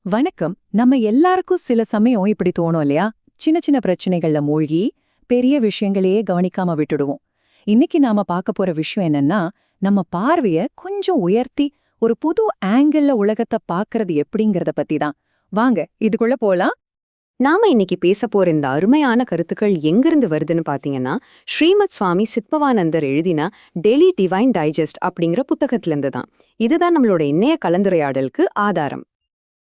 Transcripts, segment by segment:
வணக்கம். நம்ம எல்லாருக்கும் சில சமயம் இப்படி தோணும் இல்லையா? சின்ன சின்ன பிரச்சனைகள்ல மூழ்கி பெரிய விஷயங்களையே கவனிக்காம விட்டுடுவோம். இன்னைக்கு நாம பார்க்க போற விஷயம் என்னன்னா, நம்ம பார்வைய கொஞ்சம் உயர்த்தி ஒரு புது ஆங்கிள்ல உலகத்தை பார்க்கறது எப்படிங்கறத பத்தி தான். வாங்க இதுக்குள்ள போலாம். நாம இன்னைக்கு பேச போற இந்த அருமையான கருத்துக்கள் எங்கிருந்து வருதுன்னு பாத்தீங்கன்னா, ஸ்ரீமத் சுவாமி சித்பவானந்தர் எழுதின டெய்லி டிவைன் டைஜஸ்ட் அப்படிங்கிற புத்தகத்திலிருந்து தான். இதுதான் நம்மளோட இன்னைய கலந்துரையாடலுக்கு ஆதாரம்.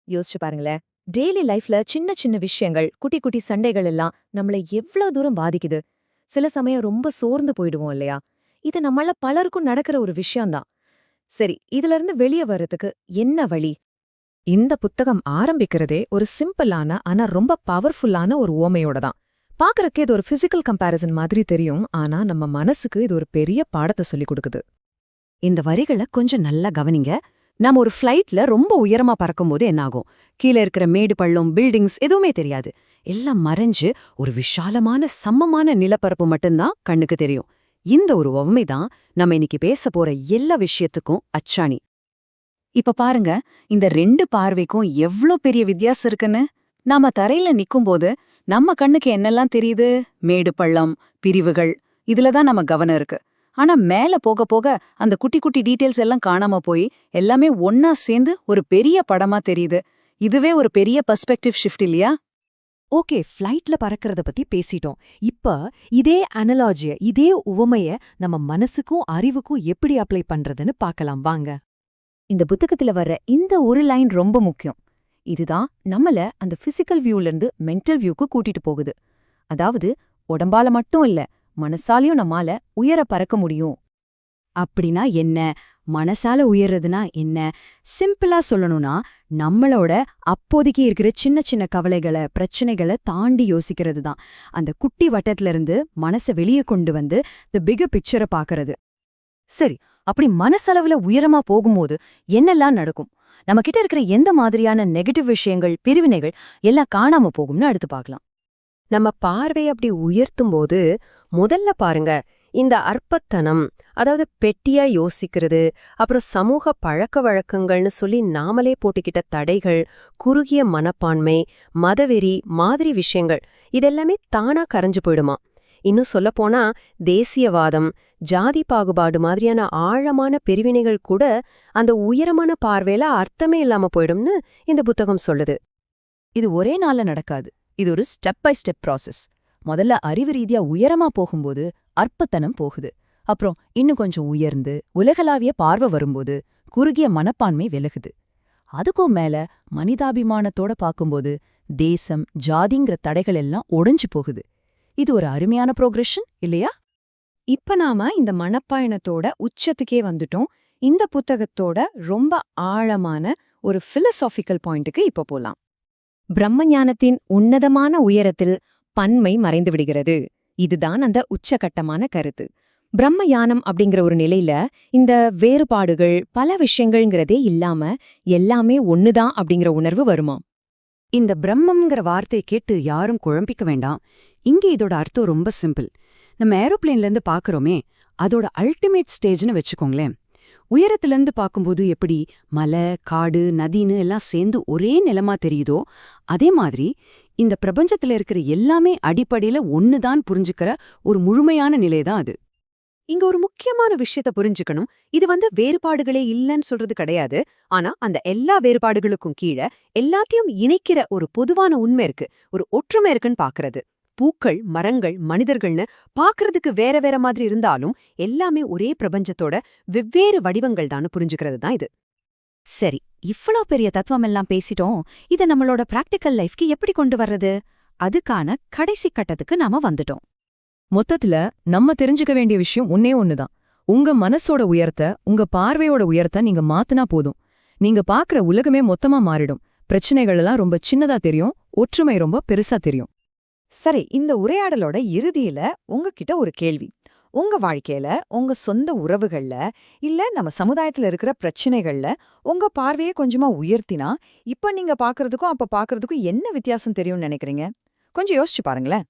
யோசிச்சு பாருங்களேன். டெய்லி லைஃப்ல சின்ன சின்ன விஷயங்கள், குட்டி குட்டி சண்டைகள் எல்லாம் நம்மள எவ்வளவு தூரம் பாதிக்குது. சில சமயம் ரொம்ப சோர்ந்து போயிடுவோம் இல்லையா? இது நம்மள பலருக்கும் நடக்கிற ஒரு விஷயம்தான். சரி, இதுல இருந்து வெளியே வர்றதுக்கு என்ன வழி? இந்த புத்தகம் ஆரம்பிக்கிறதே ஒரு சிம்பிளான ஆனா ரொம்ப பவர்ஃபுல்லான ஒரு உவமையோட தான். பாக்குறக்கே இது ஒரு பிசிக்கல் கம்பேரிசன் மாதிரி தெரியும், ஆனா நம்ம மனசுக்கு இது ஒரு பெரிய பாடத்தை சொல்லிக் கொடுக்குது. இந்த வரிகளை கொஞ்சம் நல்லா கவனிங்க. நாம ஒரு ஃப்ளைட்ல ரொம்ப உயரமா பறக்கும்போது என்னாகும்? கீழே இருக்கிற மேடு பள்ளம், பில்டிங்ஸ் எதுவுமே தெரியாது. எல்லாம் மறைஞ்சு ஒரு விஷாலமான சமமான நிலப்பரப்பு மட்டும்தான் கண்ணுக்கு தெரியும். இந்த ஒரு உவமை தான் நம்ம இன்னைக்கு பேச போற எல்லா விஷயத்துக்கும் அச்சாணி. இப்ப பாருங்க, இந்த ரெண்டு பார்வைக்கும் எவ்ளோ பெரிய வித்தியாசம் இருக்குன்னு. நாம தரையில நிக்கும்போது நம்ம கண்ணுக்கு என்னெல்லாம் தெரியுது? மேடு பள்ளம், பிரிவுகள், இதுலதான் நம்ம கவனம் இருக்கு. ஆனா மேல போக போக அந்த குட்டி குட்டி டீடைல்ஸ் எல்லாம் காணாம போய் எல்லாமே ஒன்னா சேர்ந்து ஒரு பெரிய படமா தெரியுது. இதுவே ஒரு பெரிய பெர்ஸ்பெக்டிவ் ஷிஃப்ட் இல்லையா? ஓகே, ஃப்ளைட்ல பறக்கறத பத்தி பேசிட்டோம். இப்ப இதே அனலாஜிய, இதே உவமைய நம்ம மனசுக்கும் அறிவுக்கும் எப்படி அப்ளை பண்றதுன்னு பார்க்கலாம் வாங்க. இந்த புத்தகத்துல வர்ற இந்த ஒரு லைன் ரொம்ப முக்கியம். இதுதான் நம்மள அந்த பிசிக்கல் வியூல இருந்து மென்டல் வியூக்கு கூட்டிட்டு போகுது. அதாவது உடம்பால மட்டும் இல்ல, மனசாலையும் நம்மால உயர பறக்க முடியும். அப்படின்னா என்ன? மனசால உயர்றதுனா என்ன? சிம்பிளா சொல்லணும்னா, நம்மளோட அப்போதைக்கு இருக்கிற சின்ன சின்ன கவலைகளை, பிரச்சனைகளை தாண்டி யோசிக்கிறது தான். அந்த குட்டி வட்டத்துல இருந்து மனசை வெளியே கொண்டு வந்து தி பிகர் பிக்சரை பாக்குறது. சரி, அப்படி மனசளவுல உயரமா போகும்போது என்னெல்லாம் நடக்கும்? நம்ம கிட்ட இருக்கிற எந்த மாதிரியான நெகட்டிவ் விஷயங்கள், பிரிவினைகள் எல்லாம் காணாம போகும்னு அடுத்து பார்க்கலாம். நம்ம பார்வை அப்படி உயர்த்தும் போது முதல்ல பாருங்க, இந்த அற்பத்தனம், அதாவது பெட்டியா யோசிக்கிறது, அப்புறம் சமூக பழக்க வழக்கங்கள்னு சொல்லி நாமளே போட்டுக்கிட்ட தடைகள், குறுகிய மனப்பான்மை, மதவெறி மாதிரி விஷயங்கள் இதெல்லாமே தானா கரைஞ்சு போயிடுமா. இன்னும் சொல்லப்போனா தேசியவாதம், ஜாதி பாகுபாடு மாதிரியான ஆழமான பிரிவினைகள் கூட அந்த உயரமான பார்வையில அர்த்தமே இல்லாம போயிடும்னு இந்த புத்தகம் சொல்லுது. இது ஒரே நாள்ல நடக்காது. இது ஒரு ஸ்டெப் பை ஸ்டெப் ப்ராசஸ். முதல்ல அறிவு ரீதியா உயரமா போகும்போது அற்பத்தனம் போகுது. அப்புறம் இன்னும் கொஞ்சம் உயர்ந்து உலகளாவிய பார்வை வரும்போது குறுகிய மனப்பான்மை விலகுது. அதுக்கும் மேல மனிதாபிமானத்தோட பார்க்கும்போது தேசம், ஜாதிங்கிற தடைகள் எல்லாம் உடைஞ்சு போகுது. இது ஒரு அருமையான ப்ரோக்ரெஷன் இல்லையா? இப்ப நாம இந்த மனப்பாயணத்தோட உச்சத்துக்கே வந்துட்டோம். இந்த புத்தகத்தோட ரொம்ப ஆழமான ஒரு பிலசாபிக்கல் பாயிண்ட்டுக்கு இப்ப போலாம். பிரம்மஞானத்தின் உன்னதமான உயரத்தில் பன்மை மறைந்து விடுகிறது. இதுதான் அந்த உச்சகட்டமான கருத்து. பிரம்மஞானம் அப்படிங்கிற ஒரு நிலையில இந்த வேறுபாடுகள், பல விஷயங்கள்ங்கிறதே இல்லாம எல்லாமே ஒண்ணுதான் அப்படிங்கிற உணர்வு வருமாம். இந்த பிரம்மம்ங்கிற வார்த்தையை கேட்டு யாரும் குழம்பிக்க வேண்டாம். இங்கே இதோட அர்த்தம் ரொம்ப சிம்பிள். நம்ம ஏரோப்ளேன்ல இருந்து பாக்குறோமே, அதோட அல்டிமேட் ஸ்டேஜ்னு வச்சுக்கோங்களேன். உயரத்திலிருந்து பார்க்கும்போது எப்படி மலை, காடு, நதின்னு எல்லாம் சேர்ந்து ஒரே நிலமா தெரியுதோ, அதே மாதிரி இந்த பிரபஞ்சத்துல இருக்கிற எல்லாமே அடிப்படையில ஒண்ணுதான் புரிஞ்சுக்கிற ஒரு முழுமையான நிலைதான் அது. இங்க ஒரு முக்கியமான விஷயத்த புரிஞ்சுக்கணும். இது வேறுபாடுகளே இல்லைன்னு சொல்றது கிடையாது. ஆனா அந்த எல்லா வேறுபாடுகளுக்கும் கீழே எல்லாத்தையும் இணைக்கிற ஒரு பொதுவான உண்மை இருக்கு, ஒரு ஒற்றுமை இருக்குன்னு பாக்குறது. பூக்கள், மரங்கள், மனிதர்கள்னு பாக்குறதுக்கு வேற வேற மாதிரி இருந்தாலும் எல்லாமே ஒரே பிரபஞ்சத்தோட வெவ்வேறு வடிவங்கள் தான் புரிஞ்சுக்கிறது தான் இது. சரி, இவ்வளோ பெரிய தத்துவம் எல்லாம் பேசிட்டோம். இதை நம்மளோட பிராக்டிக்கல் லைஃப்க்கு எப்படி கொண்டு வர்றது? அதுக்கான கடைசி கட்டத்துக்கு நாம வந்துட்டோம். மொத்தத்துல நம்ம தெரிஞ்சுக்க வேண்டிய விஷயம் ஒன்னே ஒண்ணுதான். உங்க மனசோட உயரத்தை, உங்க பார்வையோட உயரத்தை நீங்க மாத்துனா போதும். நீங்க பாக்குற உலகமே மொத்தமா மாறிடும். பிரச்சனைகள் எல்லாம் ரொம்ப சின்னதா தெரியும், ஒற்றுமை ரொம்ப பெருசா தெரியும். சரி, இந்த உரையாடலோட இறுதியில உங்ககிட்ட ஒரு கேள்வி. உங்க வாழ்க்கையில, உங்க சொந்த உறவுகள்ல, இல்ல நம்ம சமுதாயத்துல இருக்கிற பிரச்சனைகள்ல உங்க பார்வையை கொஞ்சமா உயர்த்தினா, இப்ப நீங்க பாக்குறதுக்கும் அப்ப பாக்குறதுக்கும் என்ன வித்தியாசம் தெரியும்னு நினைக்கிறீங்க? கொஞ்சம் யோசிச்சு பாருங்களேன்.